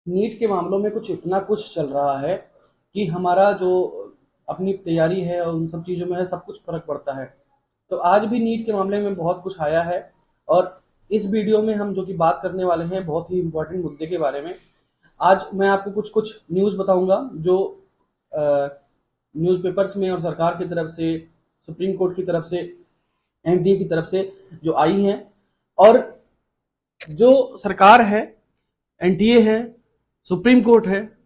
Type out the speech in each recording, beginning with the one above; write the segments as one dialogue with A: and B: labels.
A: NEET के मामलों में कुछ इतना कुछ चल रहा है कि हमारा जो अपनी तैयारी है और उन सब चीज़ों में है, सब कुछ फ़र्क पड़ता है। तो आज भी नीट के मामले में बहुत कुछ आया है और इस वीडियो में हम जो कि बात करने वाले हैं बहुत ही इम्पोर्टेंट मुद्दे के बारे में। आज मैं आपको कुछ कुछ न्यूज़ बताऊंगा जो न्यूज़पेपर्स में और सरकार की तरफ से, सुप्रीम कोर्ट की तरफ से, एनडीए की तरफ से जो आई हैं। और जो सरकार है, एनटीए है, सुप्रीम कोर्ट है,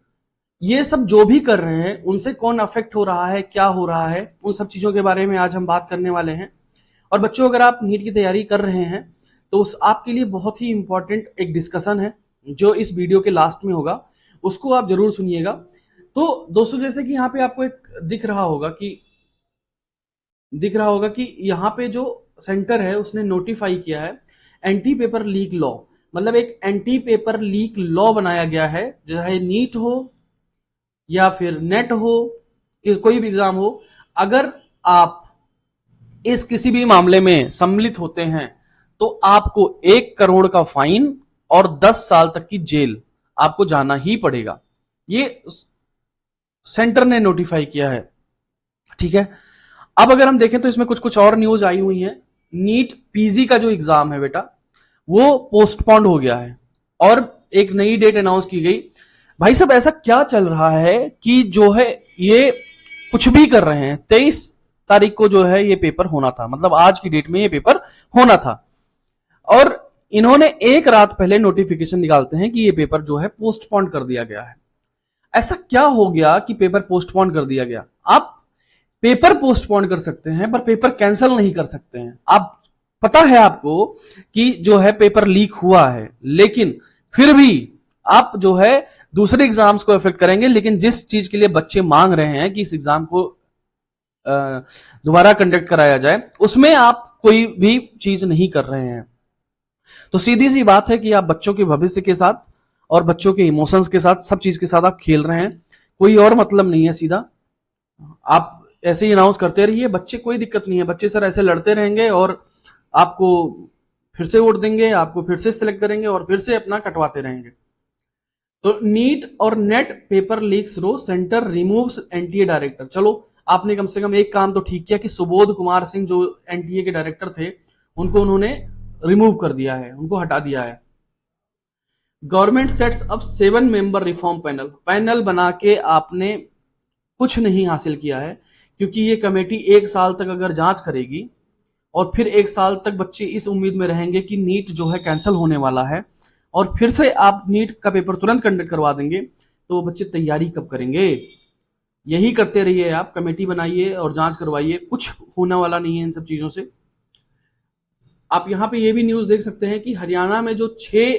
A: ये सब जो भी कर रहे हैं उनसे कौन अफेक्ट हो रहा है, क्या हो रहा है, उन सब चीज़ों के बारे में आज हम बात करने वाले हैं। और बच्चों, अगर आप नीट की तैयारी कर रहे हैं तो उस आपके लिए बहुत ही इंपॉर्टेंट एक डिस्कशन है जो इस वीडियो के लास्ट में होगा, उसको आप जरूर सुनिएगा। तो दोस्तों, जैसे कि यहाँ पे आपको एक दिख रहा होगा कि यहाँ पे जो सेंटर है उसने नोटिफाई किया है एंटी पेपर लीक लॉ। मतलब एक एंटी पेपर लीक लॉ बनाया गया है, चाहे नीट हो या फिर नेट हो, कि कोई भी एग्जाम हो, अगर आप इस किसी भी मामले में सम्मिलित होते हैं तो आपको 1 करोड़ का फाइन और 10 साल तक की जेल आपको जाना ही पड़ेगा। ये सेंटर ने नोटिफाई किया है। ठीक है। अब अगर हम देखें तो इसमें कुछ कुछ और न्यूज आई हुई है। नीट पीजी का जो एग्जाम है बेटा, वो पोस्टपोन्ड हो गया है और एक नई डेट अनाउंस की गई। भाई साहब, ऐसा क्या चल रहा है कि जो है ये कुछ भी कर रहे हैं। 23 तारीख को जो है ये पेपर होना था, मतलब आज की डेट में ये पेपर होना था, और इन्होंने एक रात पहले नोटिफिकेशन निकालते हैं कि ये पेपर जो है पोस्टपोन कर दिया गया है। ऐसा क्या हो गया कि पेपर पोस्टपोन कर दिया गया? आप पेपर पोस्टपोन कर सकते हैं पर पेपर कैंसिल नहीं कर सकते हैं। आप, पता है आपको कि जो है पेपर लीक हुआ है, लेकिन फिर भी आप जो है दूसरे एग्जाम्स को अफेक्ट करेंगे। लेकिन जिस चीज के लिए बच्चे मांग रहे हैं कि इस एग्जाम को दोबारा कंडक्ट कराया जाए, उसमें आप कोई भी चीज नहीं कर रहे हैं। तो सीधी सी बात है कि आप बच्चों के भविष्य के साथ और बच्चों के इमोशंस के साथ, सब चीज के साथ आप खेल रहे हैं। कोई और मतलब नहीं है। सीधा आप ऐसे ही अनाउंस करते रहिए, बच्चे कोई दिक्कत नहीं है, बच्चे सर ऐसे लड़ते रहेंगे और आपको फिर से वोट देंगे, आपको फिर से सिलेक्ट करेंगे और फिर से अपना कटवाते रहेंगे। तो नीट और नेट पेपर लीक्स रो, सेंटर रिमूव्स एनटीए डायरेक्टर। चलो, आपने कम से कम एक काम तो ठीक किया कि सुबोध कुमार सिंह जो एनटीए के डायरेक्टर थे उनको उन्होंने रिमूव कर दिया है, उनको हटा दिया है। Government sets up 7 member reform panel. Panel बना के आपने कुछ नहीं हासिल किया है, क्योंकि ये कमेटी 1 साल तक अगर जांच करेगी और फिर 1 साल तक बच्चे इस उम्मीद में रहेंगे कि नीट जो है कैंसिल होने वाला है और फिर से आप नीट का पेपर तुरंत कंडक्ट करवा देंगे, तो वो बच्चे तैयारी कब करेंगे? यही करते रहिए, आप कमेटी बनाइए और जांच करवाइए, कुछ होने वाला नहीं है इन सब चीजों से। आप यहाँ पे ये भी न्यूज देख सकते हैं कि हरियाणा में जो 6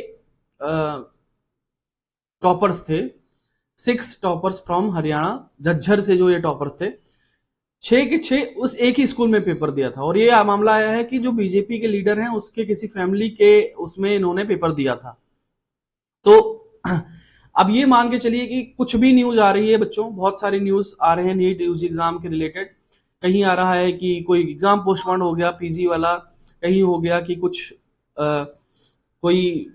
A: टॉपर्स थे, 6 टॉपर्स फ्रॉम हरियाणा, झज्जर से जो ये टॉपर्स थे, 6 के 6 उस एक ही स्कूल में पेपर दिया था। और ये मामला आया है कि जो बीजेपी के लीडर हैं उसके किसी फैमिली के उसमें इन्होंने पेपर दिया था। तो अब ये मान के चलिए कि कुछ भी न्यूज आ रही है बच्चों, बहुत सारी न्यूज आ रहे हैं नीट यूजी एग्जाम के रिलेटेड। कहीं आ रहा है कि कोई एग्जाम पोस्टपोन हो गया पीजी वाला, कहीं हो गया कि कुछ कोई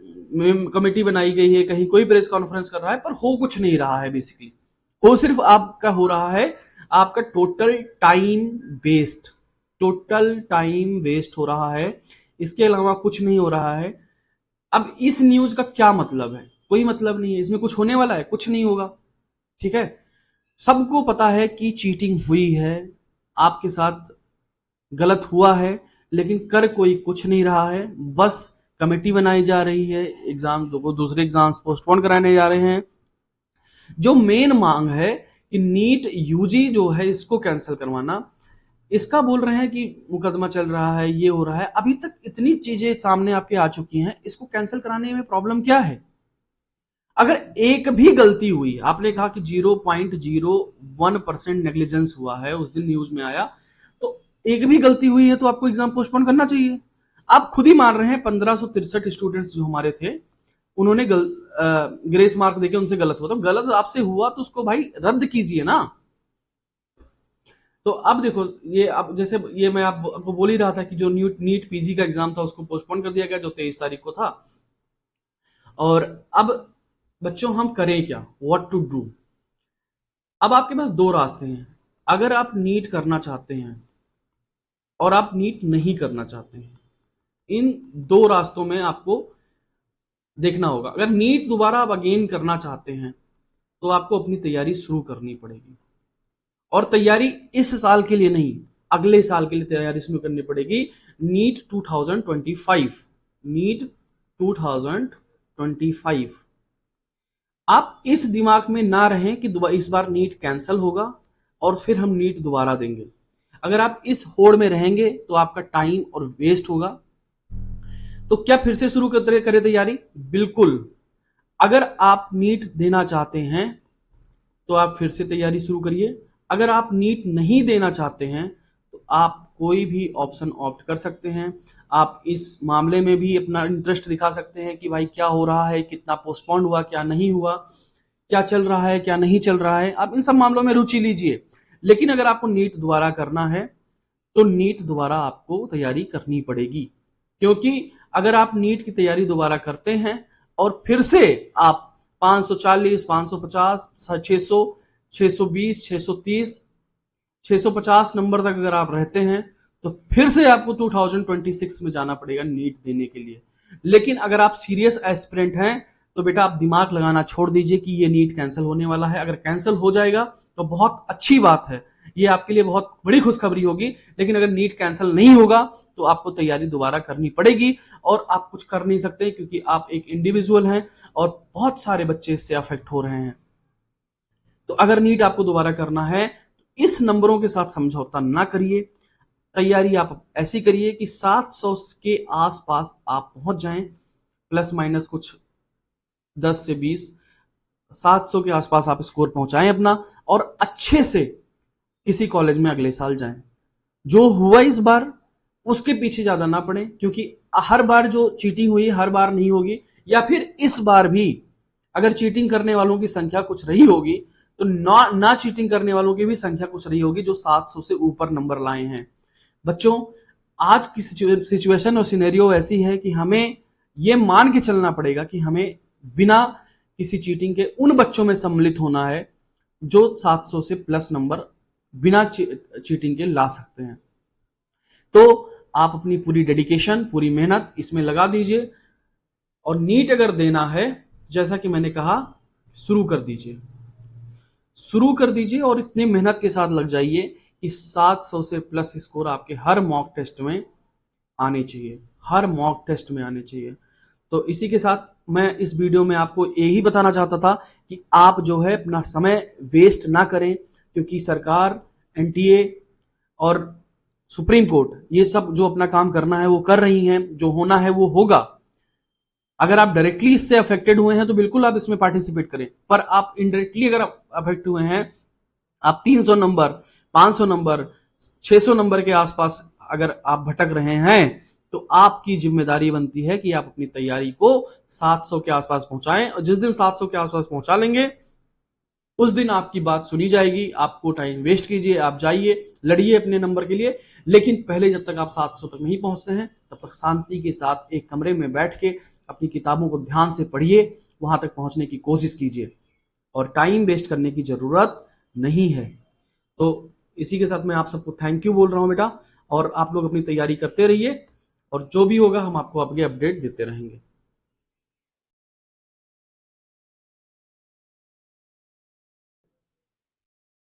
A: कमेटी बनाई गई है, कहीं कोई प्रेस कॉन्फ्रेंस कर रहा है, पर हो कुछ नहीं रहा है। बेसिकली वो सिर्फ आपका हो रहा है, आपका टोटल टाइम वेस्ट हो रहा है। इसके अलावा कुछ नहीं हो रहा है। अब इस न्यूज का क्या मतलब है? कोई मतलब नहीं है, इसमें कुछ होने वाला है? कुछ नहीं होगा। ठीक है। सबको पता है कि चीटिंग हुई है, आपके साथ गलत हुआ है, लेकिन कर कोई कुछ नहीं रहा है। बस कमेटी बनाई जा रही है, एग्जाम को, दूसरे एग्जाम्स पोस्टपोन कराने जा रहे हैं। जो मेन मांग है कि नीट यूजी जो है इसको कैंसिल करवाना, इसका बोल रहे हैं कि मुकदमा चल रहा है, ये हो रहा है। अभी तक इतनी चीजें सामने आपके आ चुकी हैं, इसको कैंसिल कराने में प्रॉब्लम क्या है? अगर एक भी गलती हुई, आपने कहा कि 0.01% नेग्लिजेंस हुआ है, उस दिन न्यूज में आया, तो एक भी गलती हुई है तो आपको एग्जाम पोस्टपोन करना चाहिए। आप खुद ही मान रहे हैं 1563 स्टूडेंट्स जो हमारे थे उन्होंने ग्रेस मार्क देके उनसे गलत हुआ, तो गलत आपसे हुआ तो उसको भाई रद्द कीजिए ना। तो अब देखो, ये अब जैसे ये मैं आपको बोल ही रहा था कि जो नीट पीजी का एग्जाम था उसको पोस्टपोन कर दिया गया, जो 23 तारीख को था। और अब बच्चों हम करें क्या, व्हाट टू डू। अब आपके पास दो रास्ते हैं। अगर आप नीट करना चाहते हैं और आप नीट नहीं करना चाहते हैं, इन दो रास्तों में आपको देखना होगा। अगर नीट दोबारा आप अगेन करना चाहते हैं तो आपको अपनी तैयारी शुरू करनी पड़ेगी, और तैयारी इस साल के लिए नहीं, अगले साल के लिए तैयारी शुरू करनी पड़ेगी। NEET 2025, NEET 2025। आप इस दिमाग में ना रहें कि इस बार नीट कैंसिल होगा और फिर हम नीट दोबारा देंगे। अगर आप इस होड़ में रहेंगे तो आपका टाइम और वेस्ट होगा। तो क्या फिर से शुरू करें तैयारी? बिल्कुल। अगर आप नीट देना चाहते हैं तो आप फिर से तैयारी शुरू करिए। अगर आप नीट नहीं देना चाहते हैं तो आप कोई भी ऑप्शन ऑप्ट कर सकते हैं। आप इस मामले में भी अपना इंटरेस्ट दिखा सकते हैं कि भाई क्या हो रहा है, कितना पोस्टपोन्ड हुआ, क्या नहीं हुआ, क्या चल रहा है, क्या नहीं चल रहा है। आप इन सब मामलों में रुचि लीजिए। लेकिन अगर आपको नीट दोबारा करना है तो नीट दोबारा आपको तैयारी करनी पड़ेगी, क्योंकि अगर आप नीट की तैयारी दोबारा करते हैं और फिर से आप 540, 550, 600, 620, 630, 650 नंबर तक अगर आप रहते हैं तो फिर से आपको 2026 में जाना पड़ेगा नीट देने के लिए। लेकिन अगर आप सीरियस एस्पिरेंट हैं तो बेटा आप दिमाग लगाना छोड़ दीजिए कि ये नीट कैंसिल होने वाला है। अगर कैंसिल हो जाएगा तो बहुत अच्छी बात है, ये आपके लिए बहुत बड़ी खुशखबरी होगी। लेकिन अगर नीट कैंसिल नहीं होगा तो आपको तैयारी दोबारा करनी पड़ेगी, और आप कुछ कर नहीं सकते क्योंकि आप एक इंडिविजुअल हैं और बहुत सारे बच्चे इससे अफेक्ट हो रहे हैं। तो अगर नीट आपको दोबारा करना है तो इस नंबरों के साथ समझौता ना करिए। तैयारी आप ऐसी करिए कि 700 के आसपास आप पहुंच जाएं, प्लस माइनस कुछ 10 से 20, 700 के आसपास आप स्कोर पहुंचाएं अपना, और अच्छे से किसी कॉलेज में अगले साल जाएं। जो हुआ इस बार उसके पीछे ज्यादा ना पड़े, क्योंकि हर बार जो चीटिंग हुई हर बार नहीं होगी, या फिर इस बार भी अगर चीटिंग करने वालों की संख्या कुछ रही होगी तो ना चीटिंग करने वालों की भी संख्या कुछ रही होगी जो 700 से ऊपर नंबर लाए हैं। बच्चों, आज की सिचुएशन और सिनेरियो ऐसी है कि हमें यह मान के चलना पड़ेगा कि हमें बिना किसी चीटिंग के उन बच्चों में सम्मिलित होना है जो 700 से प्लस नंबर बिना चीटिंग के ला सकते हैं। तो आप अपनी पूरी डेडिकेशन, पूरी मेहनत इसमें लगा दीजिए, और नीट अगर देना है जैसा कि मैंने कहा, शुरू कर दीजिए, शुरू कर दीजिए और इतनी मेहनत के साथ लग जाइए कि 700 से प्लस स्कोर आपके हर मॉक टेस्ट में आने चाहिए, हर मॉक टेस्ट में आने चाहिए। तो इसी के साथ मैं इस वीडियो में आपको यही बताना चाहता था कि आप जो है अपना समय वेस्ट ना करें, क्योंकि सरकार, एनटीए और सुप्रीम कोर्ट ये सब जो अपना काम करना है वो कर रही हैं, जो होना है वो होगा। अगर आप डायरेक्टली इससे अफेक्टेड हुए हैं तो बिल्कुल आप इसमें पार्टिसिपेट करें, पर आप इनडायरेक्टली अगर आप अफेक्ट हुए हैं, आप 300 नंबर, 500 नंबर, 600 नंबर के आसपास अगर आप भटक रहे हैं तो आपकी जिम्मेदारी बनती है कि आप अपनी तैयारी को 700 के आसपास पहुंचाएं, और जिस दिन 700 के आसपास पहुंचा लेंगे उस दिन आपकी बात सुनी जाएगी। आपको टाइम वेस्ट कीजिए, आप जाइए, लड़िए अपने नंबर के लिए, लेकिन पहले जब तक आप 700 तक नहीं पहुंचते हैं तब तक शांति के साथ एक कमरे में बैठ के अपनी किताबों को ध्यान से पढ़िए, वहां तक पहुंचने की कोशिश कीजिए, और टाइम वेस्ट करने की जरूरत नहीं है। तो इसी के साथ मैं आप सबको थैंक यू बोल रहा हूं बेटा, और आप लोग अपनी तैयारी करते रहिए, और जो भी होगा हम आपको आगे अपडेट देते रहेंगे।